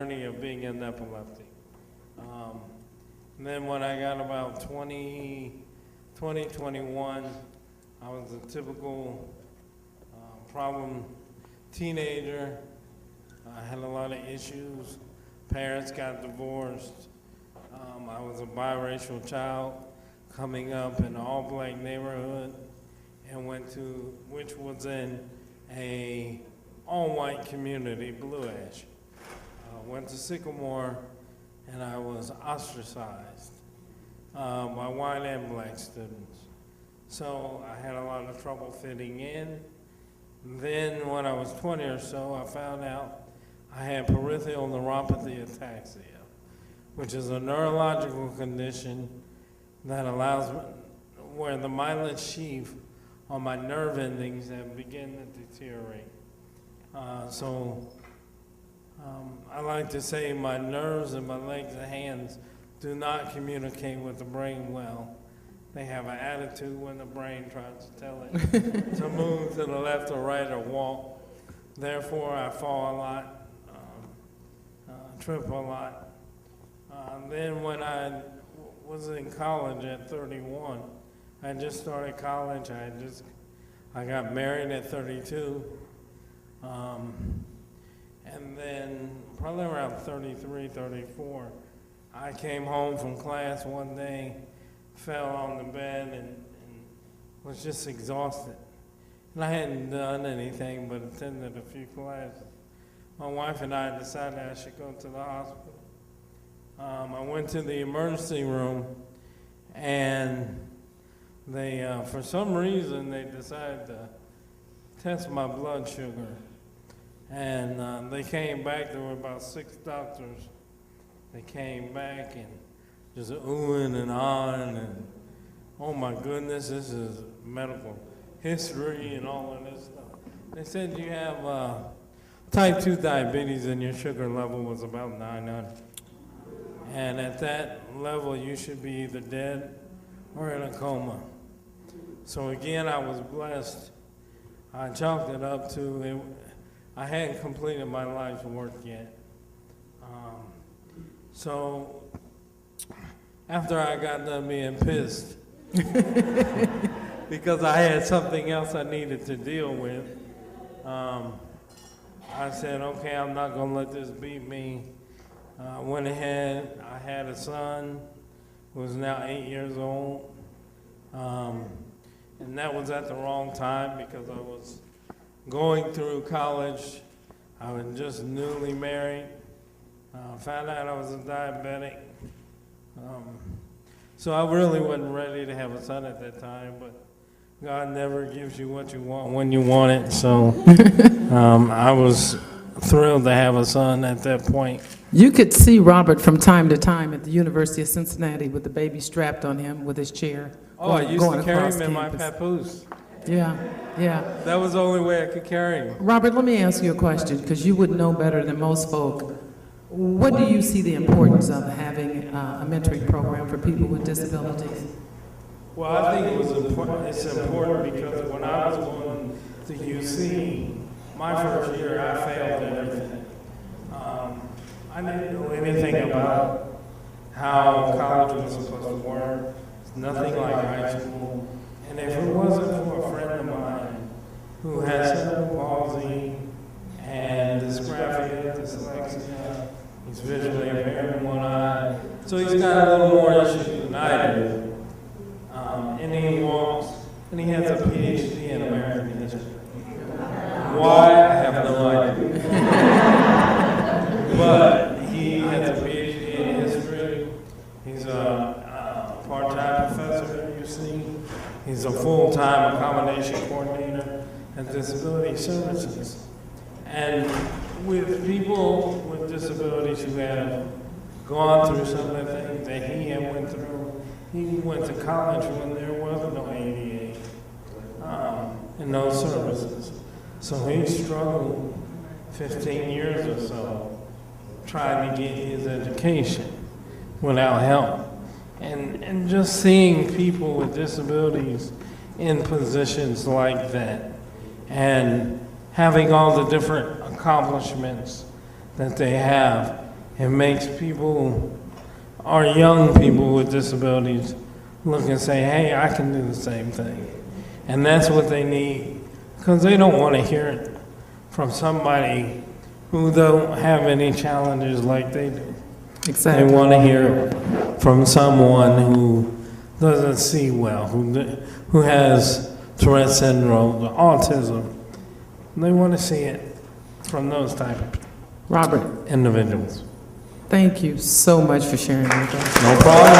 journey of being in epileptic. Um, and then when I got about 21, I was a typical problem teenager. I had a lot of issues. Parents got divorced. I was a biracial child coming up in an all-black neighborhood and which was in a all-white community, Blue Ash. Went to Sycamore, and I was ostracized by white and black students. So I had a lot of trouble fitting in. Then when I was 20 or so, I found out I had peripheral neuropathy ataxia, which is a neurological condition that allows where the myelin sheath on my nerve endings have begun to deteriorate. I like to say my nerves and my legs and hands do not communicate with the brain well. They have an attitude when the brain tries to tell it to move to the left or right or walk. Therefore, I fall a lot, trip a lot. Then when I was in college at 31, I just started college. I got married at 32. And then probably around 33, 34, I came home from class one day, fell on the bed and was just exhausted. And I hadn't done anything but attended a few classes. My wife and I decided I should go to the hospital. I went to the emergency room, and they, for some reason, they decided to test my blood sugar. And they came back, there were about 6 doctors. They came back and just oohing and ahhing, and oh my goodness, this is medical history and all of this stuff. They said you have type 2 diabetes and your sugar level was about 900. And at that level, you should be either dead or in a coma. So again, I was blessed. I chalked it up to I hadn't completed my life's work yet. So after I got done being pissed, because I had something else I needed to deal with, I said, okay, I'm not gonna let this beat me. Went ahead, I had a son who was now 8 years old. And that was at the wrong time because I was going through college. I was just newly married. Found out I was a diabetic. So I really wasn't ready to have a son at that time, but God never gives you what you want when you want it. So I was thrilled to have a son at that point. You could see Robert from time to time at the University of Cincinnati with the baby strapped on him with his chair. I used to carry him in my papoose. Yeah. That was the only way I could carry him. Robert, let me ask you a question, because you would know better than most folk. What do you see the importance of having a mentoring program for people with disabilities? Well, I think it's important because when I was going to UC, my first year, I failed everything. I didn't know anything about how college was supposed to work. It's nothing like high school. And if it wasn't for a friend of mine who has cerebral palsy and dysgraphia, dyslexia, he's visually impaired in one eye, so he's got a little more issues than I do. And he walks, and he has a PhD in American history. Why? I have no idea. But he has a PhD in history. He's a part-time professor at UC. He's a full-time accommodation coordinator at Disability Services. And with people with disabilities who have gone through some of the things that he went through, he went to college when there was no ADA and no services. So he struggled 15 years or so trying to get his education without help. And just seeing people with disabilities in positions like that and having all the different accomplishments that they have It makes people, our young people with disabilities, look and say, hey, I can do the same thing. And that's what they need, because they don't want to hear it from somebody who don't have any challenges like they do. Exactly. They want to hear it from someone who doesn't see well, who has Tourette syndrome, autism. They want to see it from those type of Robert, individuals. thank you so much for sharing with us. No problem.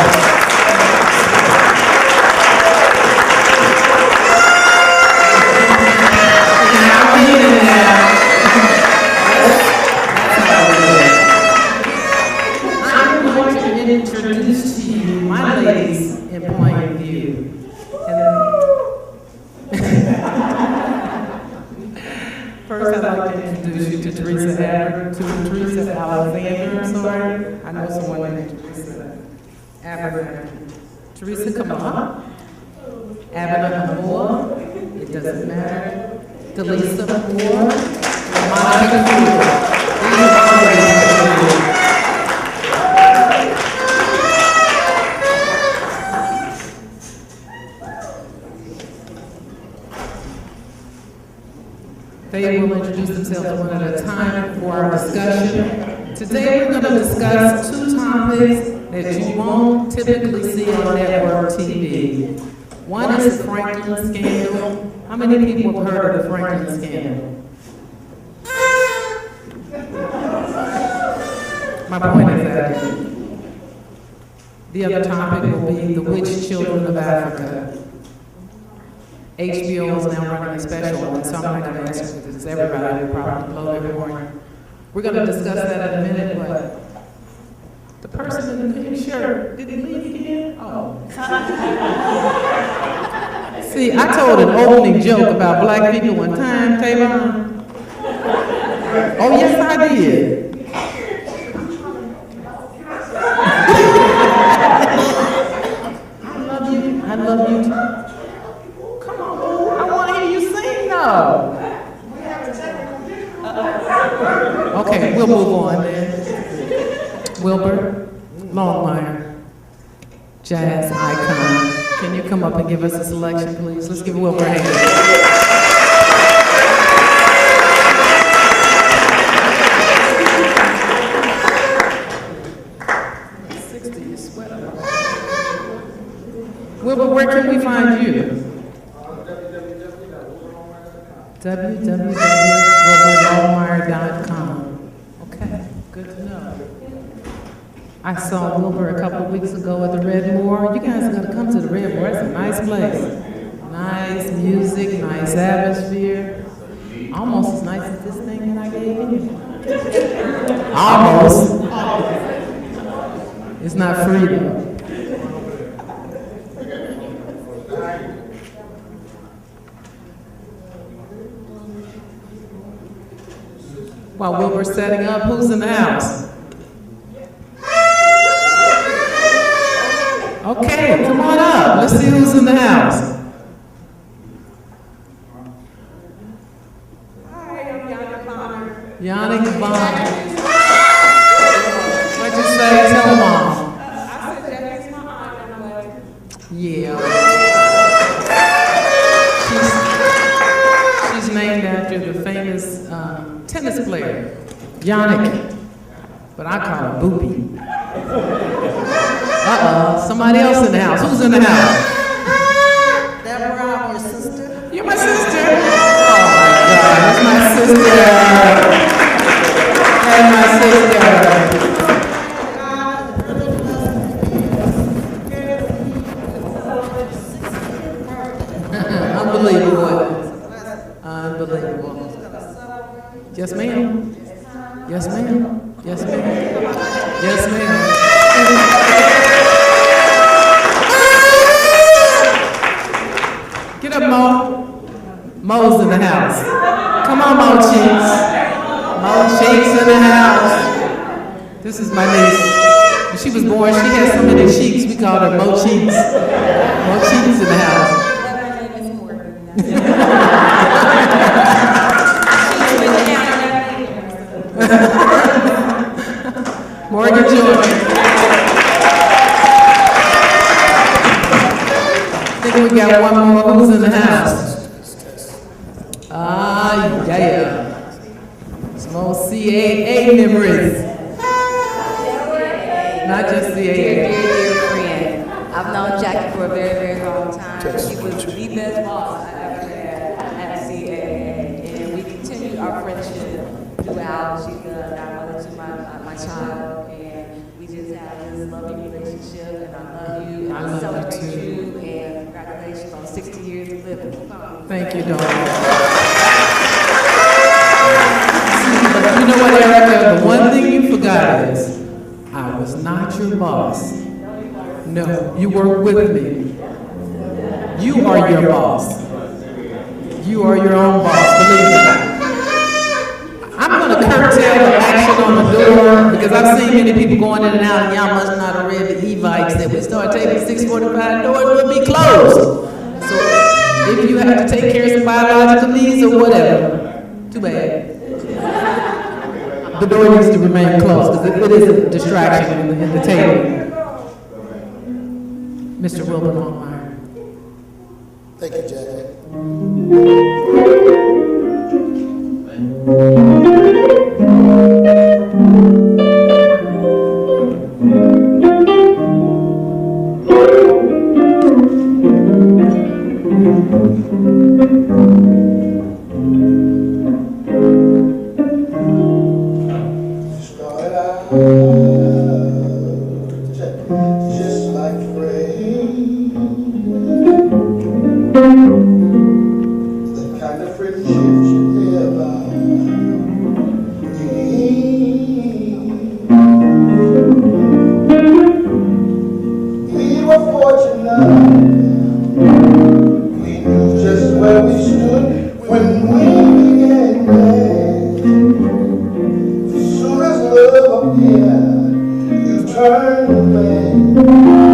I'm going to introduce to you my ladies in plain view. First, I'd like to introduce you to Teresa Alexander, I'm sorry. I know someone named Teresa Aberner. Teresa, come on. Aberner Moore, it doesn't matter. Delisa Moore, Monica Cooper. These are my ladies. They will introduce themselves one at a time for our discussion. Today we're going to discuss two topics that you won't typically see on network TV. One is the Franklin scandal. How many people have heard of the Franklin scandal? My point is that the other topic will be the witch children of Africa. HBO is now running a special on it, so I'm not going to ask you because everybody will probably blow their horn. We're going to discuss that in a minute, but the person in the pink shirt, did he leave again? Oh. See, I told an opening joke about black people one time, Tavon. Oh, yes, I did. I love you too. Okay, we'll move on then. Wilbur Longmire, jazz icon. Can you come up and give us a selection, please? Let's give Wilbur a hand. Wilbur, where can we find you? www.wilburlongmire.com. Okay, good to know. I saw Wilbur a couple of weeks ago at the Redmore. You guys are going to come to the Redmore. It's a nice place. Nice music, nice atmosphere. Almost as nice as this thing that I gave you. Almost. It's not free though. While Wilbur's setting up, who's in the house? Okay, come on up. Let's see who's in the house. Hi, I'm Yannick Bonner. Yannick Bonner. What'd you say? Tell them all. I said Jackie's my aunt. I'm like, yeah. She's named after the famous tennis player, Yannick, but I call him Boopy. Somebody else in the house. Who's in the house? Deborah, I'm your sister. You're my sister. Oh my God, that's my sister. That's my sister. Unbelievable. Unbelievable. Yes, ma'am. Yes, ma'am. Yes, ma'am. Yes, ma'am. Get up, Mo. Mo's in the house. Come on, Mo Cheeks. Mo Cheeks in the house. This is my niece. When she was born, she had so many cheeks, we called her Mo Cheeks. Mo Cheeks in the house. Morgan Joy. I think we got one more. Who's in the house? Ah, yeah. Some old CAA memories. Not just CAA. Dear friend. I've known Jackie for a very, very long time. She was the best boss I ever had at CAA. And we continued our friendship throughout. She's the godmother to my child. And we just have this loving relationship. And I love you. And I celebrate you. And congratulations on 60 years of living. Thank you, darling. But you know what, Erica? The one thing you forgot is, I was not your boss. No, you work with me. You are your boss. You are your own boss, believe me. I'm going to curtail the action on the door because I've seen many people going in and out, and y'all must not have read the Evites that we start taking 6:45, doors will be closed. So if you have to take care of some biological needs or whatever, too bad. The door needs to remain closed because it is a distraction in the table. Mr. Wilbur Longmire. Thank you, Jackie. Started out just like rain, the kind of friendship you never need. We were fortunate. We knew just where we stood when we began dancing. As soon as love appeared, you turned away.